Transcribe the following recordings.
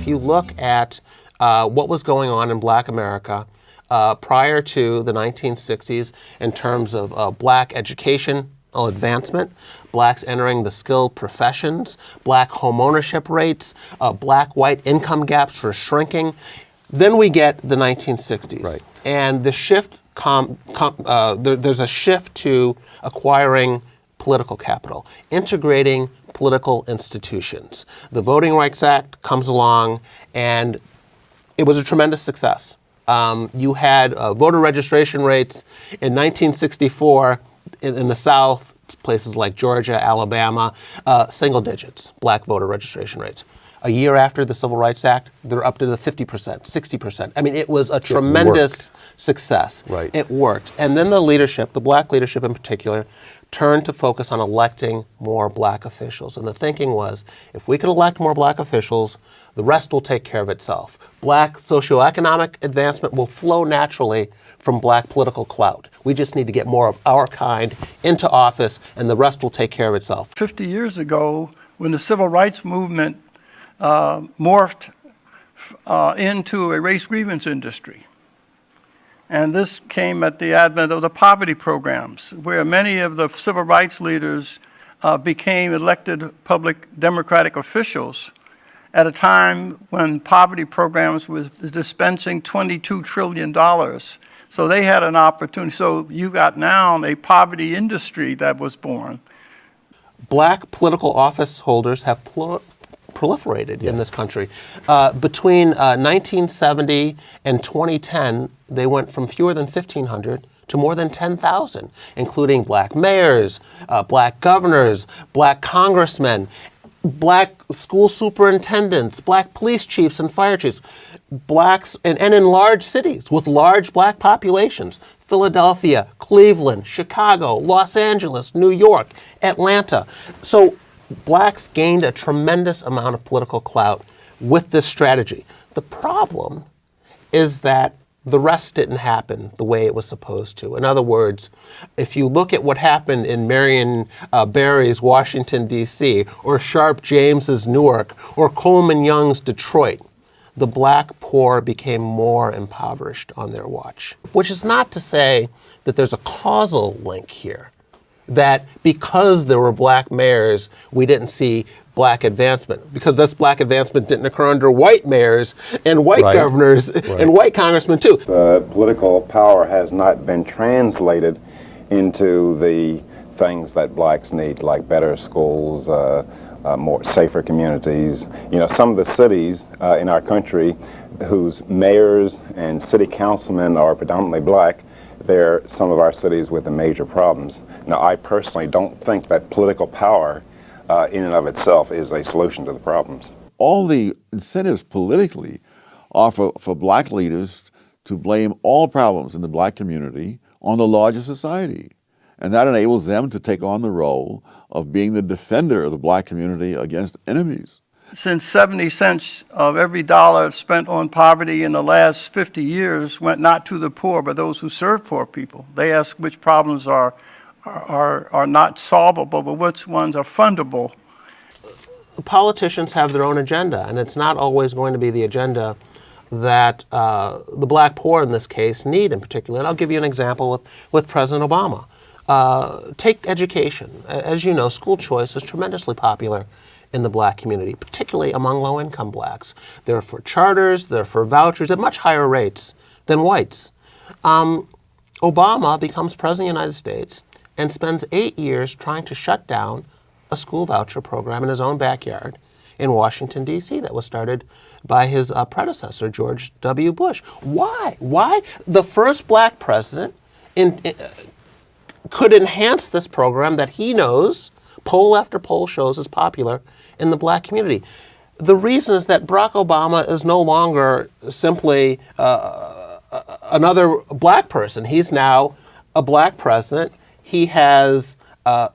if you look at what was going on in Black America prior to the 1960s in terms of Black education advancement, Blacks entering the skilled professions, Black home ownership rates, Black-white income gaps were shrinking. Then we get the 1960s, Right. and the shift. There's a shift to acquiring political capital, integrating political institutions. The Voting Rights Act comes along, and it was a tremendous success. You had voter registration rates in 1964 in the South, places like Georgia, Alabama, single digits, Black voter registration rates. A year after the Civil Rights Act, they're up to the 50%, 60%. I mean, it was a tremendous success. Right. It worked. And then the leadership, the Black leadership in particular, turned to focus on electing more Black officials. And the thinking was, if we could elect more Black officials, the rest will take care of itself. Black socioeconomic advancement will flow naturally from Black political clout. We just need to get more of our kind into office, and the rest will take care of itself. 50 years ago, when the civil rights movement morphed into a race grievance industry. And this came at the advent of the poverty programs, where many of the civil rights leaders became elected public democratic officials at a time when poverty programs was dispensing $22 trillion. So they had an opportunity. So you got now a poverty industry that was born. Black political office holders have proliferated in this country. Between 1970 and 2010, they went from fewer than 1,500 to more than 10,000, including Black mayors, Black governors, Black congressmen, Black school superintendents, Black police chiefs and fire chiefs, Blacks, and in large cities with large Black populations, Philadelphia, Cleveland, Chicago, Los Angeles, New York, Atlanta. So Blacks gained a tremendous amount of political clout with this strategy. The problem is that the rest didn't happen the way it was supposed to. In other words, if you look at what happened in Marion Barry's Washington, D.C., or Sharp James's Newark, or Coleman Young's Detroit, the Black poor became more impoverished on their watch. Which is not to say that there's a causal link here, that because there were Black mayors, we didn't see Black advancement, because this Black advancement didn't occur under white mayors and white governors and white congressmen too. The political power has not been translated into the things that Blacks need, like better schools, more safer communities. You know, some of the cities in our country whose mayors and city councilmen are predominantly Black, they're some of our cities with the major problems. Now, I personally don't think that political power in and of itself is a solution to the problems. All the incentives politically are for Black leaders to blame all problems in the Black community on the larger society. And that enables them to take on the role of being the defender of the Black community against enemies. Since 70 cents of every dollar spent on poverty in the last 50 years went not to the poor, but those who serve poor people. They ask which problems are not solvable, but which ones are fundable. Politicians have their own agenda, and it's not always going to be the agenda that the Black poor in this case need in particular. And I'll give you an example with President Obama. Take education. As you know, school choice is tremendously popular in the Black community, particularly among low-income Blacks. They're for charters, they're for vouchers at much higher rates than whites. Obama becomes President of the United States and spends 8 years trying to shut down a school voucher program in his own backyard in Washington, D.C. that was started by his predecessor, George W. Bush. Why? Why? The first Black president could enhance this program that he knows, poll after poll shows, is popular in the Black community. The reason is that Barack Obama is no longer simply another Black person. He's now a Black president. He has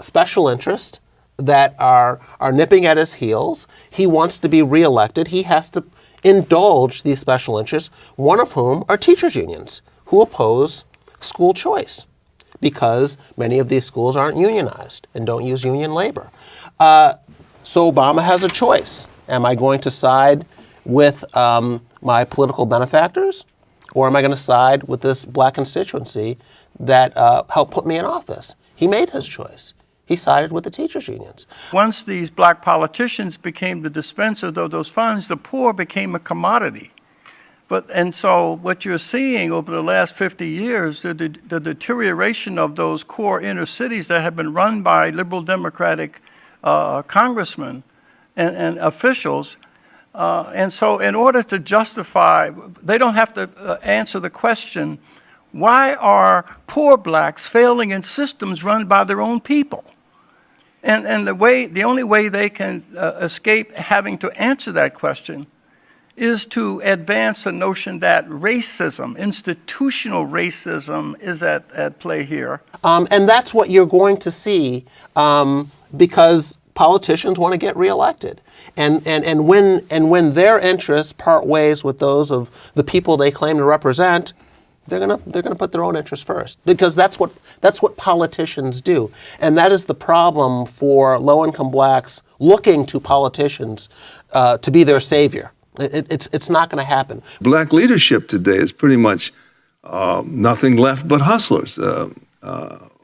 special interests that are nipping at his heels. He wants to be reelected. He has to indulge these special interests, one of whom are teachers' unions, who oppose school choice because many of these schools aren't unionized and don't use union labor. So Obama has a choice. Am I going to side with my political benefactors, or am I going to side with this black constituency that helped put me in office? He made his choice. He sided with the teachers' unions. Once these black politicians became the dispenser of those funds, the poor became a commodity. And so what you're seeing over the last 50 years, the deterioration of those core inner cities that have been run by liberal democratic congressmen and officials. And so in order to justify, they don't have to answer the question, why are poor blacks failing in systems run by their own people? And the only way they can escape having to answer that question is to advance the notion that racism, institutional racism, is at play here. And that's what you're going to see because politicians want to get reelected. And when their interests part ways with those of the people they claim to represent, they're gonna put their own interests first, because that's what politicians do. And that is the problem for low-income blacks looking to politicians to be their savior. It's not going to happen. Black leadership today is pretty much nothing left but hustlers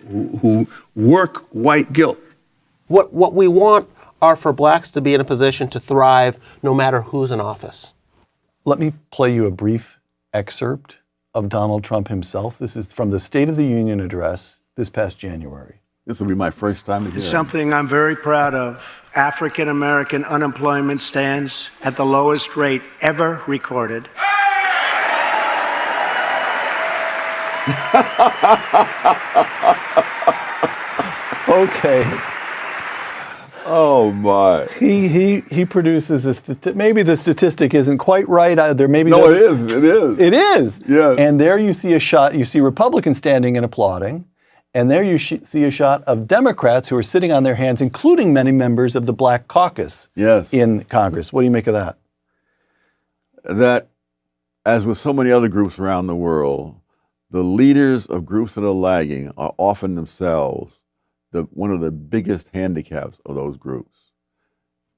who work white guilt. What we want are for blacks to be in a position to thrive no matter who's in office. Let me play you a brief excerpt of Donald Trump himself. This is from the State of the Union address this past January. This will be my first time to hear it. Something I'm very proud of. African American unemployment stands at the lowest rate ever recorded. Okay. Oh my! He produces a maybe the statistic isn't quite right. There maybe No, it is. It is. It is. Yes. And there you see a shot. You see Republicans standing and applauding, and there you see a shot of Democrats who are sitting on their hands, including many members of the Black Caucus. Yes. In Congress. What do you make of that? That, as with so many other groups around the world, the leaders of groups that are lagging are often themselves one of the biggest handicaps of those groups,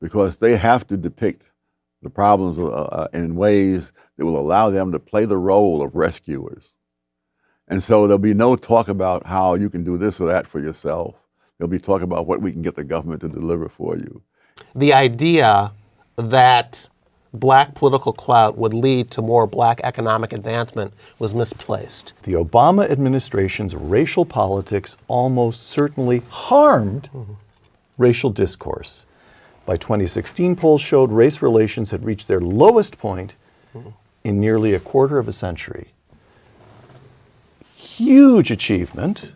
because they have to depict the problems in ways that will allow them to play the role of rescuers. And so there'll be no talk about how you can do this or that for yourself. There'll be talk about what we can get the government to deliver for you. The idea that black political clout would lead to more black economic advancement was misplaced. The Obama administration's racial politics almost certainly harmed racial discourse. By 2016, polls showed race relations had reached their lowest point in nearly a quarter of a century. Huge achievement.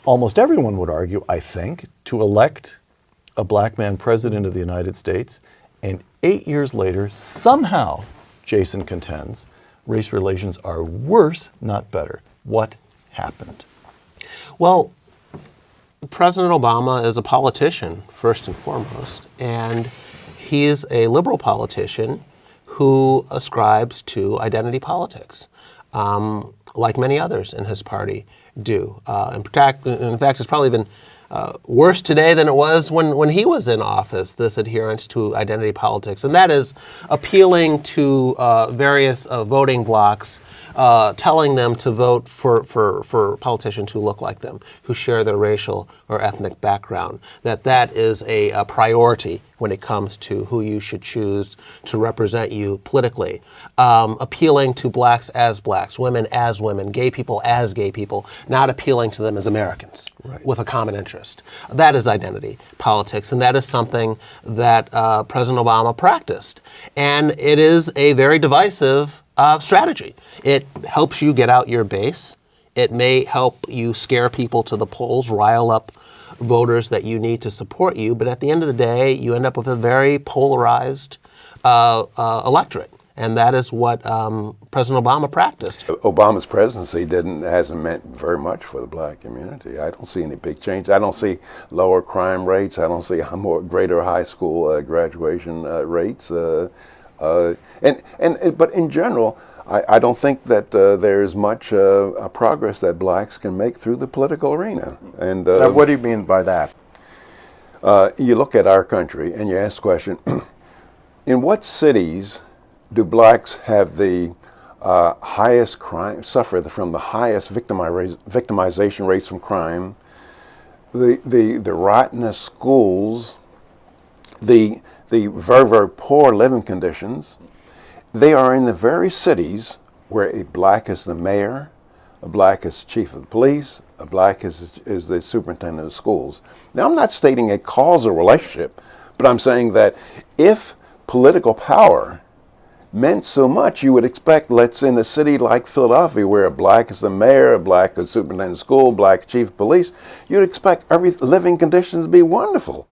Almost everyone would argue, I think, to elect a black man president of the United States, and 8 years later, somehow, Jason contends, race relations are worse, not better. What happened? Well, President Obama is a politician, first and foremost, and he is a liberal politician who ascribes to identity politics, like many others in his party do. In fact, it's probably been worse today than it was when he was in office, this adherence to identity politics. And that is appealing to various voting blocs, telling them to vote for politicians who look like them, who share their racial or ethnic background, that is a priority when it comes to who you should choose to represent you politically. Appealing to blacks as blacks, women as women, gay people as gay people, not appealing to them as Americans with a common interest. That is identity politics, and that is something that President Obama practiced. And it is a very divisive strategy. It helps you get out your base. It may help you scare people to the polls, rile up voters that you need to support you, but at the end of the day, you end up with a very polarized electorate. And that is what President Obama practiced. Obama's presidency hasn't meant very much for the black community. I don't see any big change. I don't see lower crime rates. I don't see greater high school graduation rates. But in general, I don't think that there's much progress that blacks can make through the political arena. And now, what do you mean by that? You look at our country and you ask the question, In what cities do blacks have the highest crime, suffer from the highest victimization rates from crime, the rottenest schools, the very, very poor living conditions? They are in the very cities where a black is the mayor, a black is chief of the police, a black is the superintendent of schools. Now, I'm not stating a causal relationship, but I'm saying that if political power meant so much, you would expect, let's in a city like Philadelphia, where a black is the mayor, a black is superintendent of school, black chief of police, you'd expect every living conditions to be wonderful.